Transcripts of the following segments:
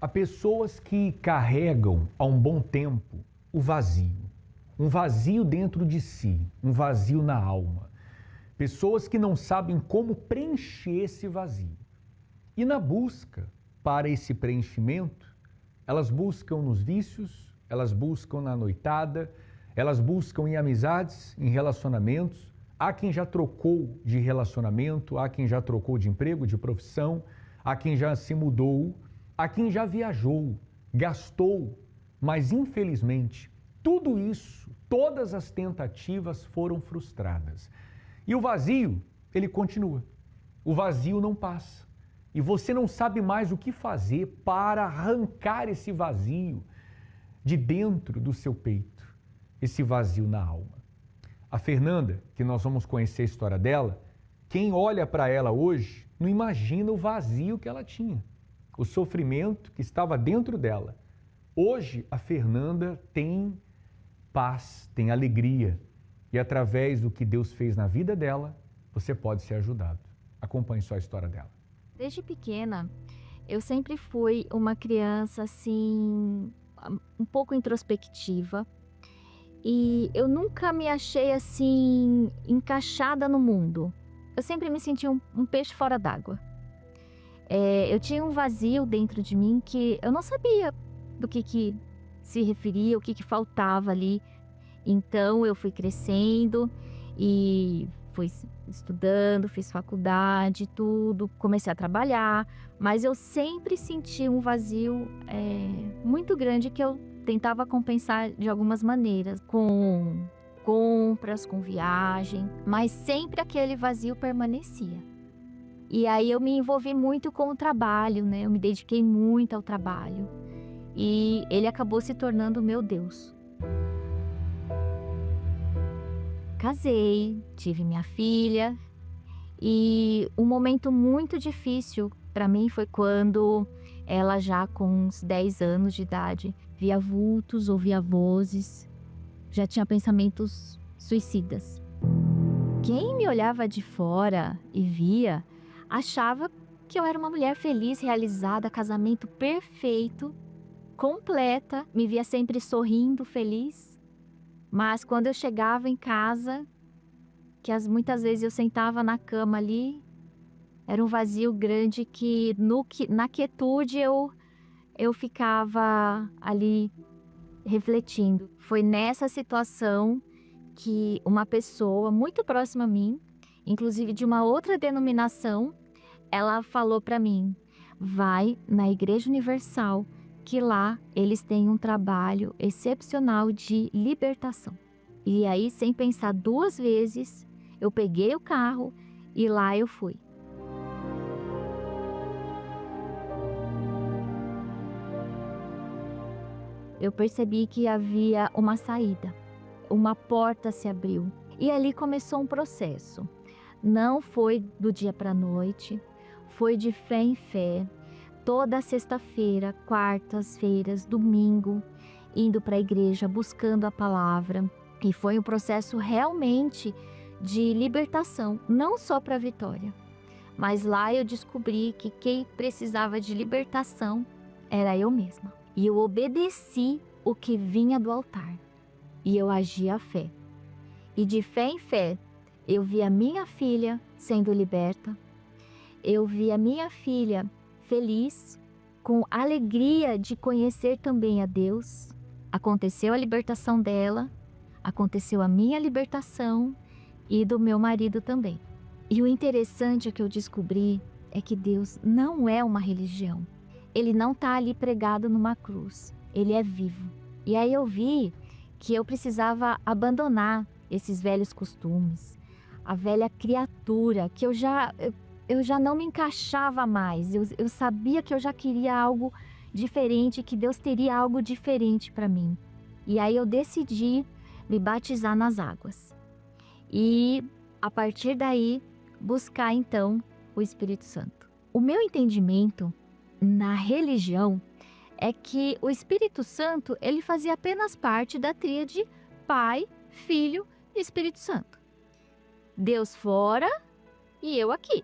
Há pessoas que carregam há um bom tempo o vazio, um vazio dentro de si, um vazio na alma. Pessoas que não sabem como preencher esse vazio. E na busca para esse preenchimento, elas buscam nos vícios, elas buscam na noitada, elas buscam em amizades, em relacionamentos. Há quem já trocou de relacionamento, há quem já trocou de emprego, de profissão, há quem já se mudou, há quem já viajou, gastou, mas infelizmente tudo isso, todas as tentativas foram frustradas. E o vazio, ele continua. O vazio não passa. E você não sabe mais o que fazer para arrancar esse vazio de dentro do seu peito, esse vazio na alma. A Fernanda, que nós vamos conhecer a história dela, quem olha para ela hoje não imagina o vazio que ela tinha, o sofrimento que estava dentro dela. Hoje a Fernanda tem paz, tem alegria e através do que Deus fez na vida dela, você pode ser ajudado. Acompanhe só a história dela. Desde pequena, eu sempre fui uma criança assim, um pouco introspectiva. E eu nunca me achei assim, encaixada no mundo. Eu sempre me senti um peixe fora d'água. Eu tinha um vazio dentro de mim que eu não sabia do que se referia, o que faltava ali. Então eu fui crescendo e fui estudando, fiz faculdade, tudo, comecei a trabalhar. Mas eu sempre senti um vazio muito grande que eu tentava compensar de algumas maneiras, com compras, com viagem, mas sempre aquele vazio permanecia. E aí eu me envolvi muito com o trabalho, né? Eu me dediquei muito ao trabalho e ele acabou se tornando o meu Deus. Casei, tive minha filha e um momento muito difícil para mim foi quando ela já com uns 10 anos de idade via vultos, ouvia vozes, já tinha pensamentos suicidas. Quem me olhava de fora e via, achava que eu era uma mulher feliz, realizada, casamento perfeito, completa, me via sempre sorrindo, feliz. Mas quando eu chegava em casa, muitas vezes eu sentava na cama ali, era um vazio grande que na quietude eu ficava ali refletindo. Foi nessa situação que uma pessoa muito próxima a mim, inclusive de uma outra denominação, ela falou para mim: vai na Igreja Universal, que lá eles têm um trabalho excepcional de libertação. E aí, sem pensar duas vezes, eu peguei o carro e lá eu fui. Eu percebi que havia uma saída, uma porta se abriu e ali começou um processo. Não foi do dia para a noite, foi de fé em fé, toda sexta-feira, quartas-feiras, domingo, indo para a igreja, buscando a palavra. E foi um processo realmente de libertação, não só para a Vitória, mas lá eu descobri que quem precisava de libertação era eu mesma. E eu obedeci o que vinha do altar. E eu agi à fé. E de fé em fé, eu vi a minha filha sendo liberta. Eu vi a minha filha feliz, com alegria de conhecer também a Deus. Aconteceu a libertação dela, aconteceu a minha libertação e do meu marido também. E o interessante que eu descobri é que Deus não é uma religião. Ele não está ali pregado numa cruz, ele é vivo. E aí eu vi que eu precisava abandonar esses velhos costumes, a velha criatura, que eu já não me encaixava mais. Eu sabia que eu já queria algo diferente, que Deus teria algo diferente para mim. E aí eu decidi me batizar nas águas. E a partir daí, buscar então o Espírito Santo. O meu entendimento na religião é que o Espírito Santo ele fazia apenas parte da tríade Pai, Filho e Espírito Santo. Deus fora e eu aqui.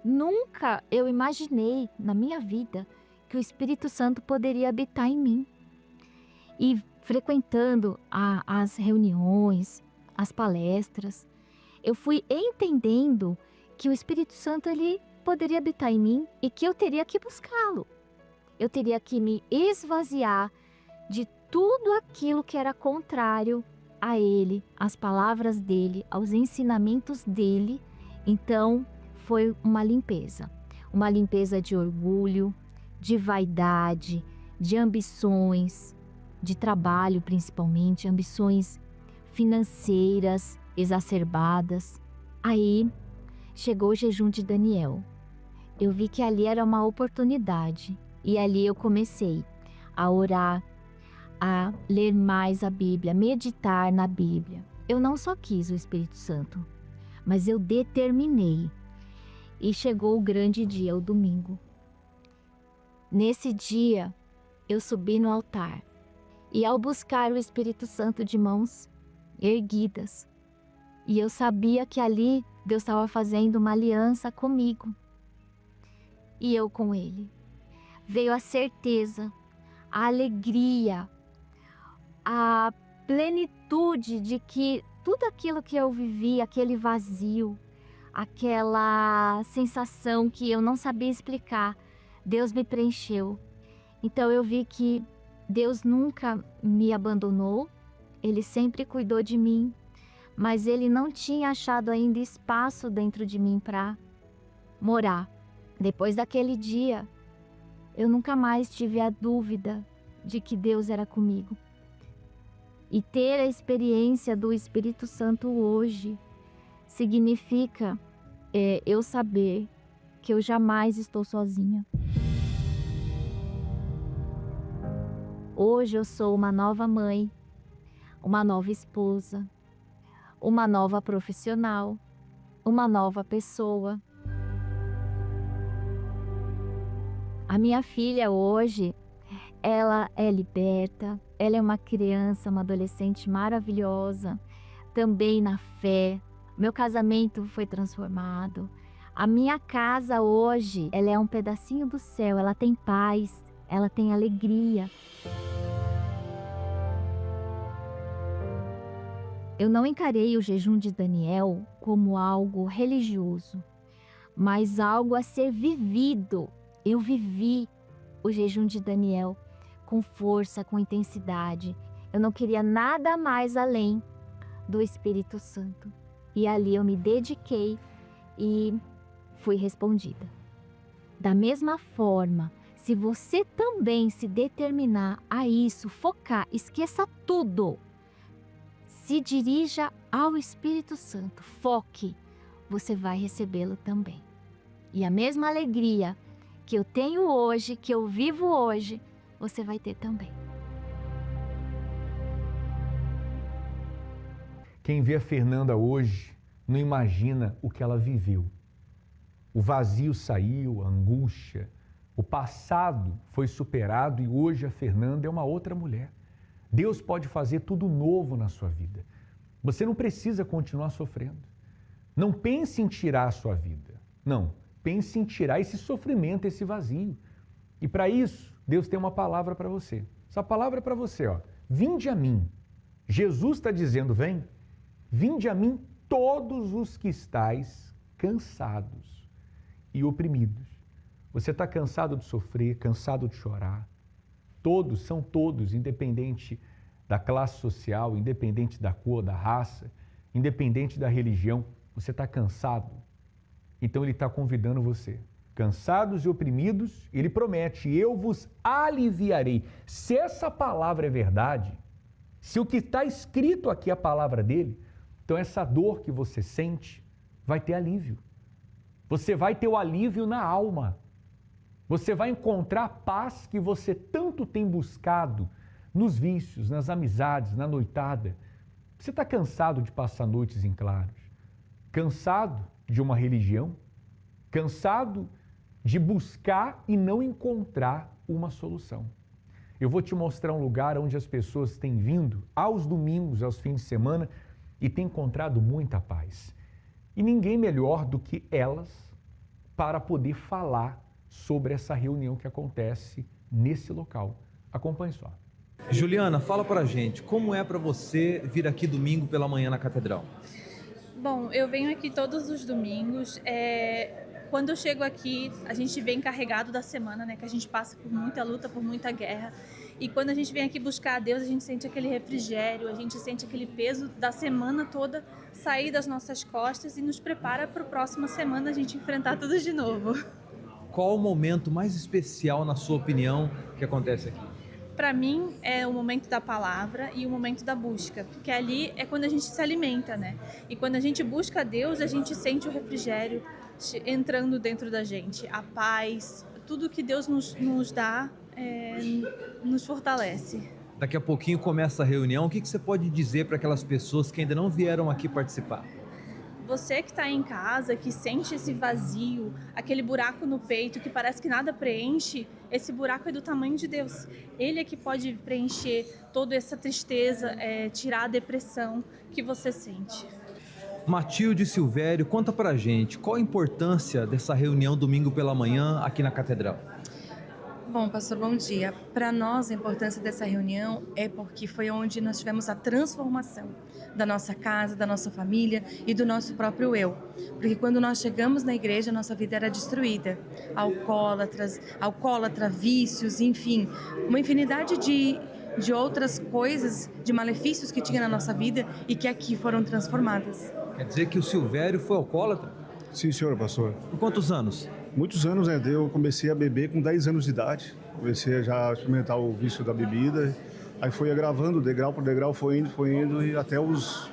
Nunca eu imaginei na minha vida que o Espírito Santo poderia habitar em mim. E frequentando as reuniões, as palestras, eu fui entendendo que o Espírito Santo ele poderia habitar em mim e que eu teria que buscá-lo. Eu teria que me esvaziar de tudo aquilo que era contrário a ele, às palavras dele, aos ensinamentos dele. Então, foi uma limpeza de orgulho, de vaidade, de ambições, de trabalho principalmente, ambições financeiras exacerbadas. Aí chegou o jejum de Daniel. Eu vi que ali era uma oportunidade e ali eu comecei a orar, a ler mais a Bíblia, meditar na Bíblia. Eu não só quis o Espírito Santo, mas eu determinei. E chegou o grande dia, o domingo. Nesse dia, eu subi no altar e ao buscar o Espírito Santo de mãos erguidas, e eu sabia que ali Deus estava fazendo uma aliança comigo e eu com Ele. Veio a certeza, a alegria, a plenitude de que tudo aquilo que eu vivi, aquele vazio, aquela sensação que eu não sabia explicar, Deus me preencheu. Então eu vi que Deus nunca me abandonou, Ele sempre cuidou de mim, mas Ele não tinha achado ainda espaço dentro de mim para morar. Depois daquele dia, eu nunca mais tive a dúvida de que Deus era comigo. E ter a experiência do Espírito Santo hoje significa eu saber que eu jamais estou sozinha. Hoje eu sou uma nova mãe, uma nova esposa, uma nova profissional, uma nova pessoa. A minha filha hoje, ela é liberta, ela é uma criança, uma adolescente maravilhosa, também na fé. Meu casamento foi transformado. A minha casa hoje, ela é um pedacinho do céu, ela tem paz, ela tem alegria. Eu não encarei o jejum de Daniel como algo religioso, mas algo a ser vivido. Eu vivi o jejum de Daniel com força, com intensidade. Eu não queria nada mais além do Espírito Santo. E ali eu me dediquei e fui respondida. Da mesma forma, se você também se determinar a isso, focar, esqueça tudo, se dirija ao Espírito Santo, foque, você vai recebê-lo também. E a mesma alegria que eu tenho hoje, que eu vivo hoje, você vai ter também. Quem vê a Fernanda hoje não imagina o que ela viveu. O vazio saiu, a angústia, o passado foi superado e hoje a Fernanda é uma outra mulher. Deus pode fazer tudo novo na sua vida. Você não precisa continuar sofrendo. Não pense em tirar a sua vida. Não, pense em tirar esse sofrimento, esse vazio. E para isso, Deus tem uma palavra para você. Essa palavra é para você, ó. Vinde a mim. Jesus está dizendo, vem. Vinde a mim todos os que estáis cansados e oprimidos. Você está cansado de sofrer, cansado de chorar. Todos, são todos, independente da classe social, independente da cor, da raça, independente da religião, você está cansado. Então Ele está convidando você. Cansados e oprimidos, Ele promete, eu vos aliviarei. Se essa palavra é verdade, se o que está escrito aqui é a palavra dele, então essa dor que você sente vai ter alívio. Você vai ter o alívio na alma. Você vai encontrar a paz que você tanto tem buscado nos vícios, nas amizades, na noitada. Você está cansado de passar noites em claros? Cansado de uma religião? Cansado de buscar e não encontrar uma solução? Eu vou te mostrar um lugar onde as pessoas têm vindo aos domingos, aos fins de semana e têm encontrado muita paz. E ninguém melhor do que elas para poder falar sobre essa reunião que acontece nesse local. Acompanhe só. Juliana, fala pra gente, como é para você vir aqui domingo pela manhã na Catedral? Bom, eu venho aqui todos os domingos. Quando eu chego aqui, a gente vem carregado da semana, né? Que a gente passa por muita luta, por muita guerra. E quando a gente vem aqui buscar a Deus, a gente sente aquele refrigério, a gente sente aquele peso da semana toda sair das nossas costas e nos prepara para a próxima semana a gente enfrentar tudo de novo. Qual o momento mais especial, na sua opinião, que acontece aqui? Para mim é o momento da palavra e o momento da busca, porque ali é quando a gente se alimenta, né? E quando a gente busca a Deus, a gente sente o refrigério entrando dentro da gente, a paz, tudo que Deus nos dá nos fortalece. Daqui a pouquinho começa a reunião, o que você pode dizer para aquelas pessoas que ainda não vieram aqui participar? Você que está em casa, que sente esse vazio, aquele buraco no peito que parece que nada preenche, esse buraco é do tamanho de Deus. Ele é que pode preencher toda essa tristeza, tirar a depressão que você sente. Matilde Silvério, conta pra gente, qual a importância dessa reunião domingo pela manhã aqui na Catedral? Bom, pastor, bom dia. Para nós, a importância dessa reunião é porque foi onde nós tivemos a transformação da nossa casa, da nossa família e do nosso próprio eu. Porque quando nós chegamos na igreja, nossa vida era destruída. Alcoólatra, vícios, enfim, uma infinidade de outras coisas, de malefícios que tinha na nossa vida e que aqui foram transformadas. Quer dizer que o Silvério foi alcoólatra? Sim, senhor, pastor. Por quantos anos? Muitos anos, né? Eu comecei a beber com 10 anos de idade. Comecei a já experimentar o vício da bebida. Aí foi agravando, degrau por degrau, foi indo e até há uns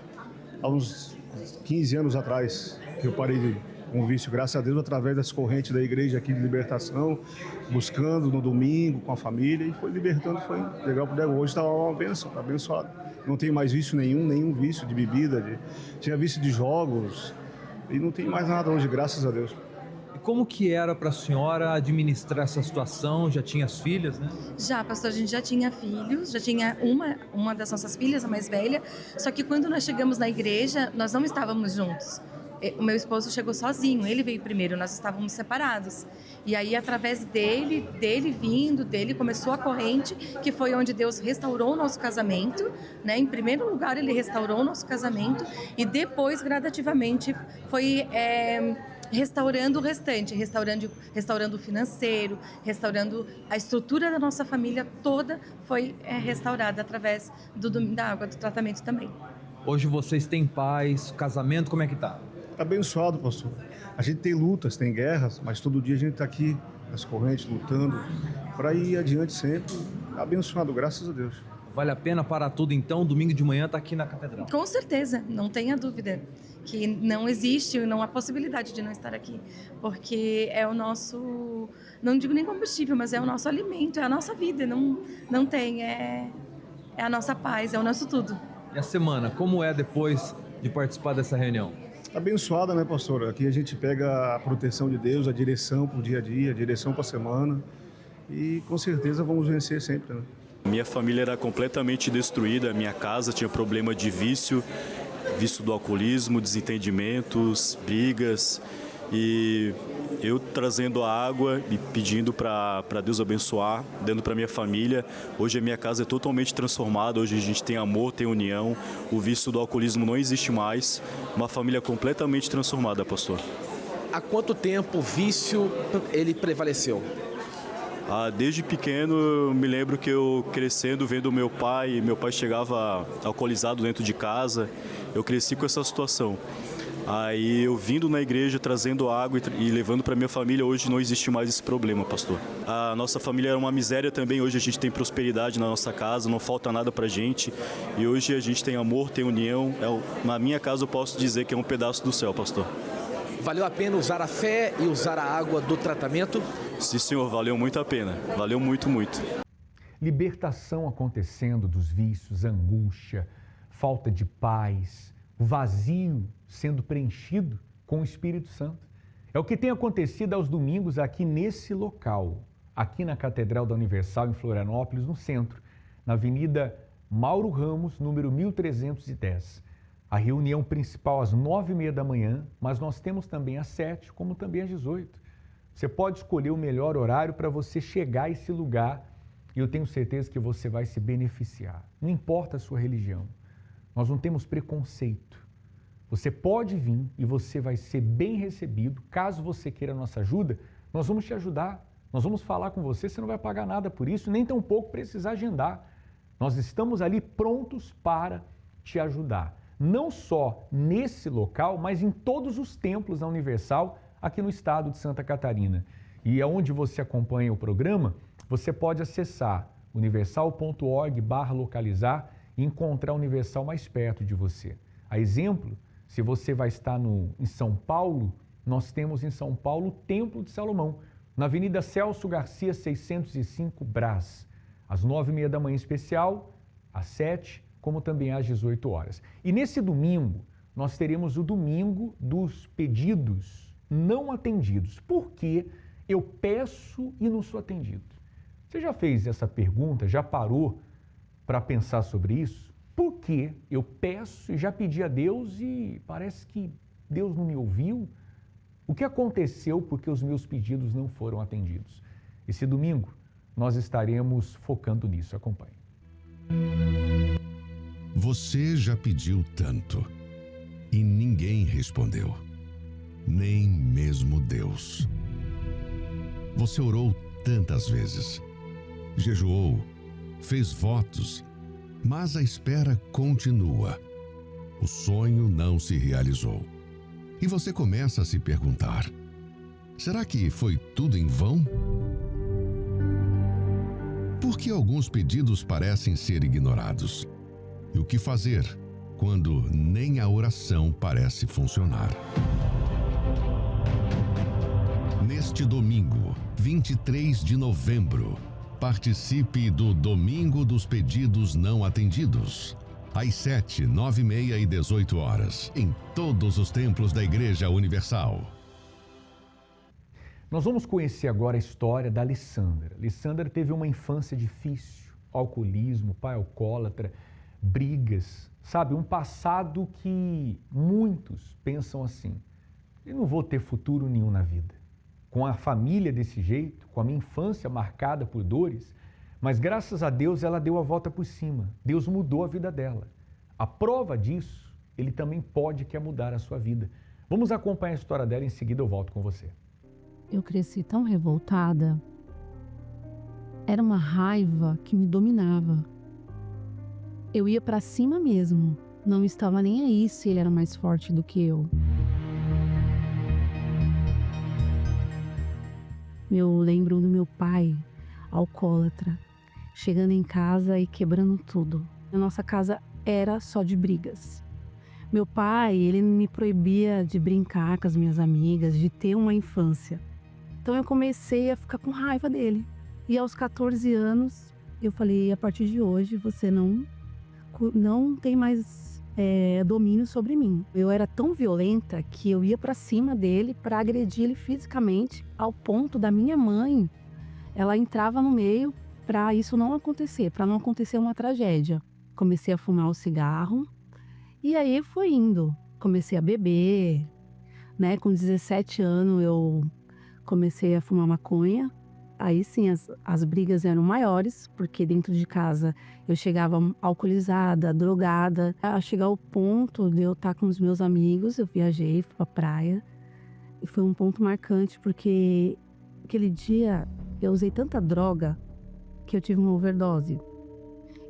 15 anos atrás que eu parei com o vício, graças a Deus, através das correntes da igreja aqui de libertação, buscando no domingo com a família e foi libertando, foi degrau por degrau. Hoje está uma bênção, está abençoado. Não tenho mais vício nenhum vício de bebida, tinha vício de jogos e não tem mais nada hoje, graças a Deus. Como que era para a senhora administrar essa situação? Já tinha as filhas, né? Já, pastor, a gente já tinha filhos, já tinha uma das nossas filhas, a mais velha, só que quando nós chegamos na igreja, nós não estávamos juntos. O meu esposo chegou sozinho, ele veio primeiro, nós estávamos separados. E aí, através dele começou a corrente, que foi onde Deus restaurou o nosso casamento, né? Em primeiro lugar, ele restaurou o nosso casamento e depois, gradativamente, foi restaurando o restante, restaurando o financeiro, restaurando a estrutura da nossa família toda, foi restaurada através da água, do tratamento também. Hoje vocês têm paz, casamento, como é que tá? Abençoado, pastor. A gente tem lutas, tem guerras, mas todo dia a gente está aqui nas correntes, lutando para ir adiante sempre. Abençoado, graças a Deus. Vale a pena parar tudo então, domingo de manhã tá aqui na Catedral? Com certeza, não tenha dúvida que não existe, não há possibilidade de não estar aqui, porque é o nosso, não digo nem combustível, mas é o nosso alimento, é a nossa vida, não tem, é a nossa paz, é o nosso tudo. E a semana, como é depois de participar dessa reunião? Abençoada, né, pastor? Aqui a gente pega a proteção de Deus, a direção para o dia a dia, a direção para a semana e com certeza vamos vencer sempre, né? Minha família era completamente destruída, minha casa tinha problema de vício do alcoolismo, desentendimentos, brigas e eu trazendo a água e pedindo para Deus abençoar, dando para minha família. Hoje a minha casa é totalmente transformada, hoje a gente tem amor, tem união, o vício do alcoolismo não existe mais, uma família completamente transformada, pastor. Há quanto tempo o vício ele prevaleceu? Desde pequeno eu me lembro que eu crescendo vendo meu pai chegava alcoolizado dentro de casa, eu cresci com essa situação. Aí eu vindo na igreja, trazendo água e levando para minha família, hoje não existe mais esse problema, pastor. A nossa família era uma miséria também, hoje a gente tem prosperidade na nossa casa, não falta nada pra gente. E hoje a gente tem amor, tem união. Na minha casa eu posso dizer que é um pedaço do céu, pastor. Valeu a pena usar a fé e usar a água do tratamento? Sim, senhor, valeu muito a pena. Valeu muito, muito. Libertação acontecendo dos vícios, angústia, falta de paz, vazio sendo preenchido com o Espírito Santo. É o que tem acontecido aos domingos aqui nesse local, aqui na Catedral da Universal, em Florianópolis, no centro, na Avenida Mauro Ramos, número 1310. A reunião principal às 9h30 da manhã, mas nós temos também às 7h, como também às 18h. Você pode escolher o melhor horário para você chegar a esse lugar e eu tenho certeza que você vai se beneficiar. Não importa a sua religião, nós não temos preconceito. Você pode vir e você vai ser bem recebido. Caso você queira a nossa ajuda, nós vamos te ajudar. Nós vamos falar com você, você não vai pagar nada por isso, nem tampouco precisar agendar. Nós estamos ali prontos para te ajudar. Não só nesse local, mas em todos os templos da Universal aqui no estado de Santa Catarina. E aonde você acompanha o programa, você pode acessar universal.org/localizar e encontrar a Universal mais perto de você. A exemplo, se você vai estar em São Paulo, nós temos em São Paulo o Templo de Salomão, na Avenida Celso Garcia, 605, Brás, às 9h30 da manhã especial, às 7h, como também às 18 horas. E nesse domingo, nós teremos o domingo dos pedidos não atendidos. Por que eu peço e não sou atendido? Você já fez essa pergunta? Já parou para pensar sobre isso? Por que eu peço e já pedi a Deus e parece que Deus não me ouviu? O que aconteceu porque os meus pedidos não foram atendidos? Esse domingo nós estaremos focando nisso. Acompanhe. Você já pediu tanto e ninguém respondeu, nem mesmo Deus. Você orou tantas vezes, jejuou, fez votos, mas a espera continua. O sonho não se realizou. E você começa a se perguntar: será que foi tudo em vão? Por que alguns pedidos parecem ser ignorados? E o que fazer quando nem a oração parece funcionar? Neste domingo, 23 de novembro, participe do Domingo dos Pedidos Não Atendidos. Às 7, 9h30 e 18 horas, em todos os templos da Igreja Universal. Nós vamos conhecer agora a história da Alessandra. Alessandra teve uma infância difícil, alcoolismo, pai alcoólatra, brigas, sabe? Um passado que muitos pensam assim: eu não vou ter futuro nenhum na vida. Com a família desse jeito, com a minha infância marcada por dores, mas graças a Deus ela deu a volta por cima. Deus mudou a vida dela. A prova disso, Ele também quer mudar a sua vida. Vamos acompanhar a história dela, em seguida eu volto com você. Eu cresci tão revoltada. Era uma raiva que me dominava. Eu ia pra cima mesmo. Não estava nem aí se ele era mais forte do que eu. Eu lembro do meu pai, alcoólatra, chegando em casa e quebrando tudo. A nossa casa era só de brigas. Meu pai, ele me proibia de brincar com as minhas amigas, de ter uma infância. Então eu comecei a ficar com raiva dele. E aos 14 anos, eu falei: a partir de hoje você não tem mais domínio sobre mim. Eu era tão violenta que eu ia pra cima dele para agredir ele fisicamente, ao ponto da minha mãe, ela entrava no meio para isso não acontecer, para não acontecer uma tragédia. Comecei a fumar o cigarro e aí foi indo. Comecei a beber, né? Com 17 anos eu comecei a fumar maconha. Aí sim as brigas eram maiores, porque dentro de casa eu chegava alcoolizada, drogada. A chegar ao ponto de eu estar com os meus amigos, eu viajei, fui pra praia. E foi um ponto marcante, porque aquele dia eu usei tanta droga que eu tive uma overdose.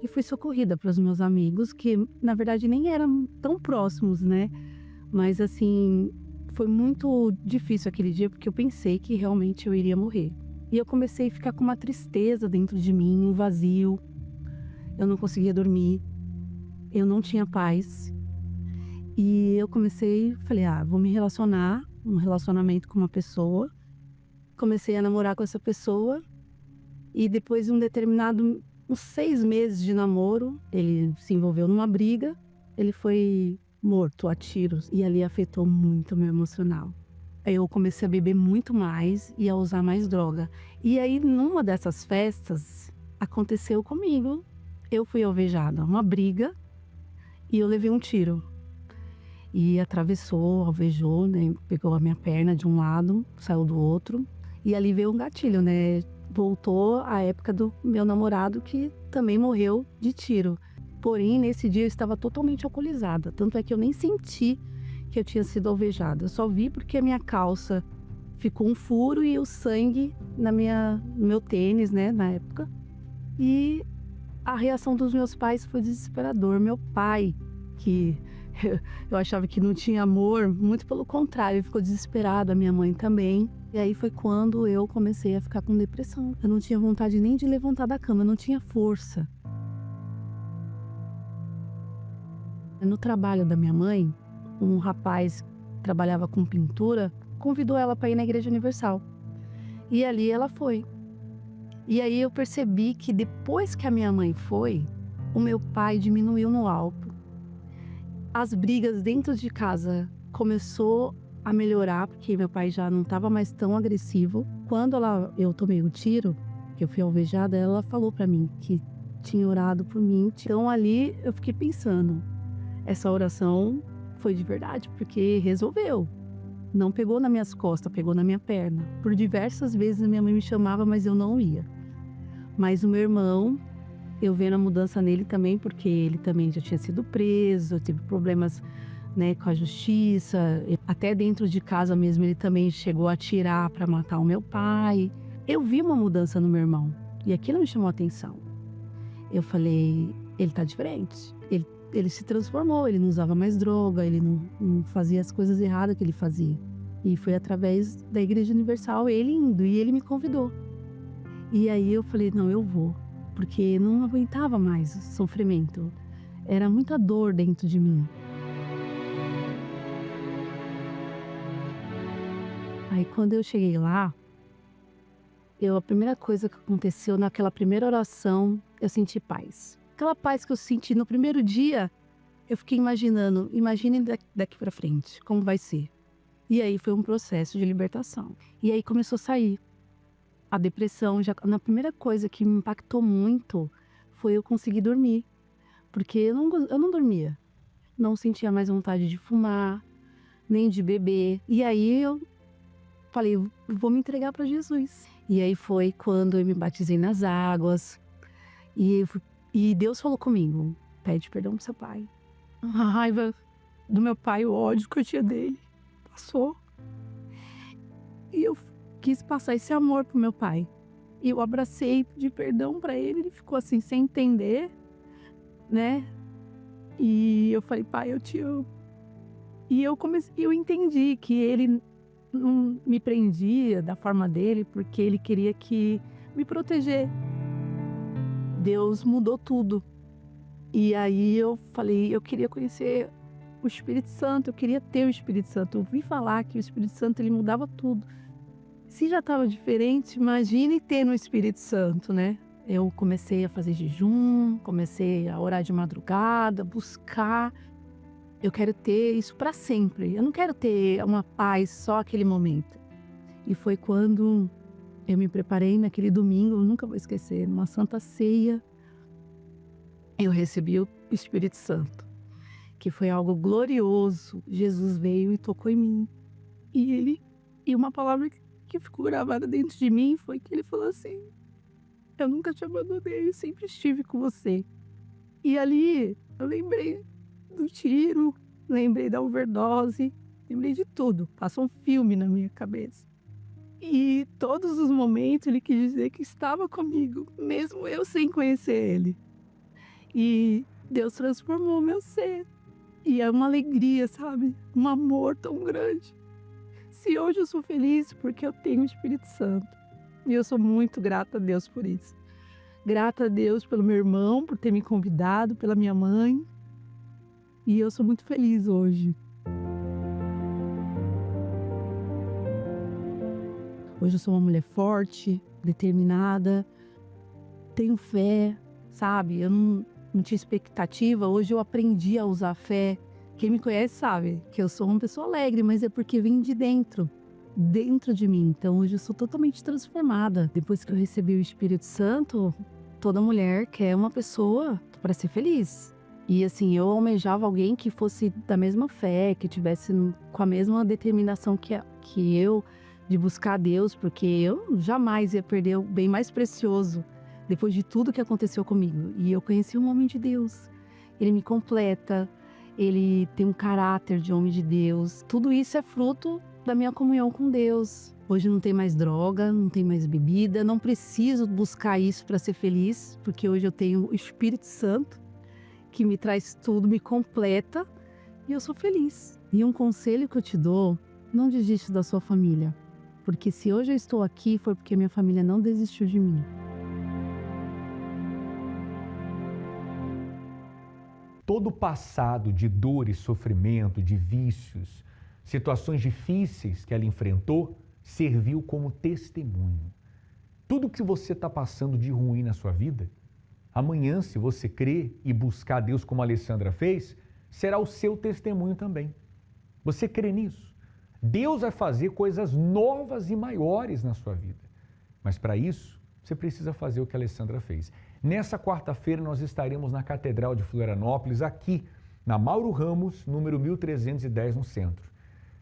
E fui socorrida pelos meus amigos, que na verdade nem eram tão próximos, né? Mas assim, foi muito difícil aquele dia, porque eu pensei que realmente eu iria morrer. E eu comecei a ficar com uma tristeza dentro de mim, um vazio. Eu não conseguia dormir, eu não tinha paz. E eu falei, vou me relacionar, um relacionamento com uma pessoa. Comecei a namorar com essa pessoa e depois de uns 6 meses de namoro, ele se envolveu numa briga, ele foi morto a tiros e ali afetou muito o meu emocional. Eu comecei a beber muito mais e a usar mais droga. E aí, numa dessas festas, aconteceu comigo. Eu fui alvejada, uma briga, e eu levei um tiro. E atravessou, alvejou, né? Pegou a minha perna de um lado, saiu do outro. E ali veio um gatilho, né? Voltou a época do meu namorado, que também morreu de tiro. Porém, nesse dia eu estava totalmente alcoolizada. Tanto é que eu nem senti que eu tinha sido alvejada. Eu só vi porque a minha calça ficou um furo e o sangue no meu tênis, né, na época. E a reação dos meus pais foi desesperador. Meu pai, que eu achava que não tinha amor, muito pelo contrário, ficou desesperado, a minha mãe também. E aí foi quando eu comecei a ficar com depressão. Eu não tinha vontade nem de levantar da cama, eu não tinha força. No trabalho da minha mãe, um rapaz que trabalhava com pintura convidou ela para ir na Igreja Universal. E ali ela foi. E aí eu percebi que depois que a minha mãe foi, o meu pai diminuiu no álcool. As brigas dentro de casa começou a melhorar, porque meu pai já não estava mais tão agressivo. Quando eu tomei o tiro, que eu fui alvejada, ela falou para mim que tinha orado por mim. Então ali eu fiquei pensando, essa oração foi de verdade, porque resolveu. Não pegou nas minhas costas, pegou na minha perna. Por diversas vezes a minha mãe me chamava, mas eu não ia. Mas o meu irmão, eu vendo a mudança nele também, porque ele também já tinha sido preso, teve problemas, né, com a justiça. Até dentro de casa mesmo ele também chegou a atirar para matar o meu pai. Eu vi uma mudança no meu irmão e aquilo me chamou a atenção. Eu falei, ele tá diferente. Ele se transformou, ele não usava mais droga, ele não fazia as coisas erradas que ele fazia. E foi através da Igreja Universal, ele indo, e ele me convidou. E aí eu falei, não, eu vou, porque não aguentava mais o sofrimento. Era muita dor dentro de mim. Aí quando eu cheguei lá, a primeira coisa que aconteceu naquela primeira oração, eu senti paz. Aquela paz que eu senti no primeiro dia, eu fiquei imaginando, imagine daqui para frente, como vai ser. E aí foi um processo de libertação. E aí começou a sair a depressão. Na primeira coisa que me impactou muito foi eu conseguir dormir. Porque eu não dormia. Não sentia mais vontade de fumar, nem de beber. E aí eu falei, vou me entregar para Jesus. E aí foi quando eu me batizei nas águas. E Deus falou comigo, pede perdão pro seu pai. A raiva do meu pai, o ódio que eu tinha dele, passou. E eu quis passar esse amor pro meu pai. E eu abracei, pedi perdão pra ele, ele ficou assim, sem entender, né? E eu falei, pai, eu te amo. E eu entendi que ele não me prendia da forma dele, porque ele queria me proteger. Deus mudou tudo. E aí eu falei, eu queria conhecer o Espírito Santo, eu queria ter o Espírito Santo. Eu ouvi falar que o Espírito Santo, ele mudava tudo. Se já estava diferente, imagine ter no Espírito Santo, né? Eu comecei a fazer jejum, comecei a orar de madrugada, buscar. Eu quero ter isso para sempre. Eu não quero ter uma paz só aquele momento. E foi quando eu me preparei naquele domingo, eu nunca vou esquecer, numa Santa Ceia, eu recebi o Espírito Santo, que foi algo glorioso. Jesus veio e tocou em mim. E uma palavra que ficou gravada dentro de mim foi que ele falou assim, eu nunca te abandonei, eu sempre estive com você. E ali eu lembrei do tiro, lembrei da overdose, lembrei de tudo. Passou um filme na minha cabeça. E todos os momentos ele quis dizer que estava comigo, mesmo eu sem conhecer ele. E Deus transformou meu ser. E é uma alegria, sabe? Um amor tão grande. Se hoje eu sou feliz, porque eu tenho o Espírito Santo. E eu sou muito grata a Deus por isso. Grata a Deus pelo meu irmão, por ter me convidado, pela minha mãe. E eu sou muito feliz hoje. Hoje eu sou uma mulher forte, determinada, tenho fé, sabe? Eu não tinha expectativa, hoje eu aprendi a usar a fé. Quem me conhece sabe que eu sou uma pessoa alegre, mas é porque vem de dentro de mim. Então hoje eu sou totalmente transformada. Depois que eu recebi o Espírito Santo, toda mulher quer uma pessoa para ser feliz. E assim, eu almejava alguém que fosse da mesma fé, que tivesse com a mesma determinação que eu, de buscar a Deus, porque eu jamais ia perder o bem mais precioso depois de tudo que aconteceu comigo. E eu conheci um homem de Deus. Ele me completa, ele tem um caráter de homem de Deus. Tudo isso é fruto da minha comunhão com Deus. Hoje não tem mais droga, não tem mais bebida, não preciso buscar isso para ser feliz, porque hoje eu tenho o Espírito Santo que me traz tudo, me completa e eu sou feliz. E um conselho que eu te dou, não desiste da sua família, porque se hoje eu estou aqui foi porque minha família não desistiu de mim. Todo o passado de dor e sofrimento, de vícios, situações difíceis que ela enfrentou, serviu como testemunho. Tudo que você está passando de ruim na sua vida, amanhã, se você crer e buscar Deus como a Alessandra fez, será o seu testemunho também. Você crê nisso? Deus vai fazer coisas novas e maiores na sua vida. Mas para isso, você precisa fazer o que a Alessandra fez. Nessa quarta-feira, nós estaremos na Catedral de Florianópolis, aqui na Mauro Ramos, número 1310, no centro.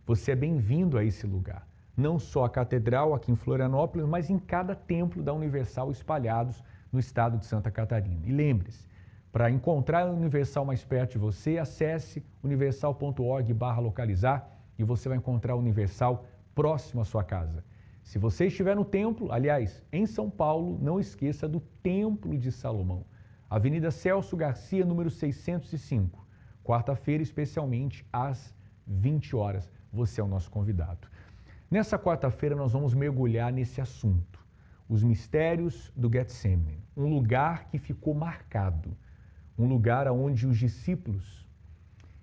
Você é bem-vindo a esse lugar. Não só a Catedral aqui em Florianópolis, mas em cada templo da Universal espalhados no estado de Santa Catarina. E lembre-se, para encontrar a Universal mais perto de você, acesse universal.org/localizar e você vai encontrar a Universal próximo à sua casa. Se você estiver no templo, aliás, em São Paulo, não esqueça do Templo de Salomão, Avenida Celso Garcia, número 605, quarta-feira, especialmente às 20 horas. Você é o nosso convidado. Nessa quarta-feira, nós vamos mergulhar nesse assunto, os mistérios do Getsemane, um lugar que ficou marcado, um lugar onde os discípulos,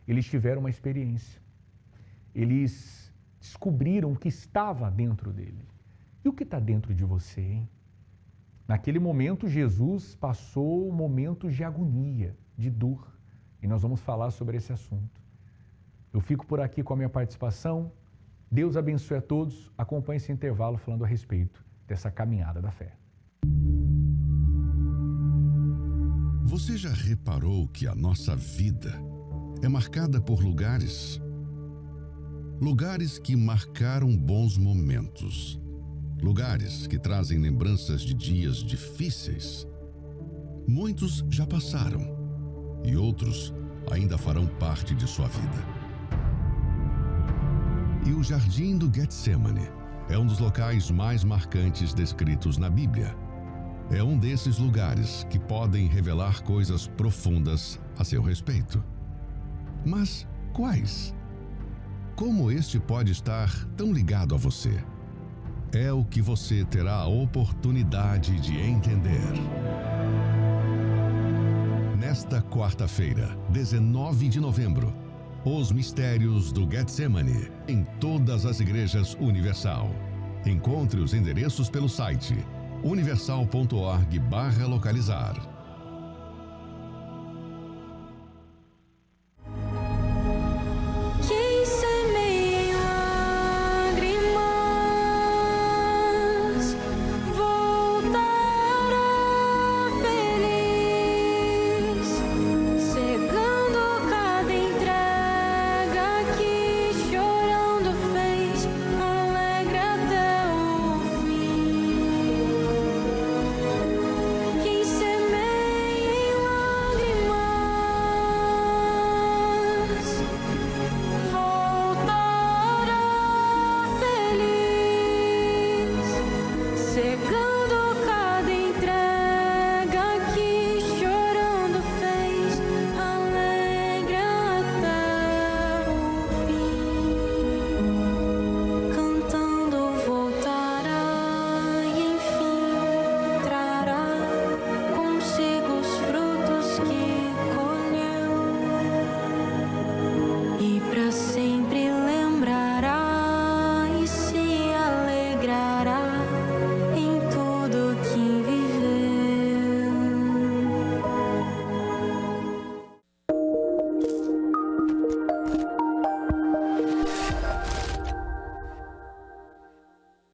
eles tiveram uma experiência. Eles descobriram o que estava dentro dele. E o que está dentro de você, hein? Naquele momento, Jesus passou momentos de agonia, de dor. E nós vamos falar sobre esse assunto. Eu fico por aqui com a minha participação. Deus abençoe a todos. Acompanhe esse intervalo falando a respeito dessa caminhada da fé. Você já reparou que a nossa vida é marcada por lugares que marcaram bons momentos, lugares que trazem lembranças de dias difíceis. Muitos já passaram e outros ainda farão parte de sua vida. E o Jardim do Getsemane é um dos locais mais marcantes descritos na Bíblia. É um desses lugares que podem revelar coisas profundas a seu respeito. Mas quais? Como este pode estar tão ligado a você? É o que você terá a oportunidade de entender. Nesta quarta-feira, 19 de novembro, os mistérios do Getsemane, em todas as igrejas Universal. Encontre os endereços pelo site universal.org/localizar.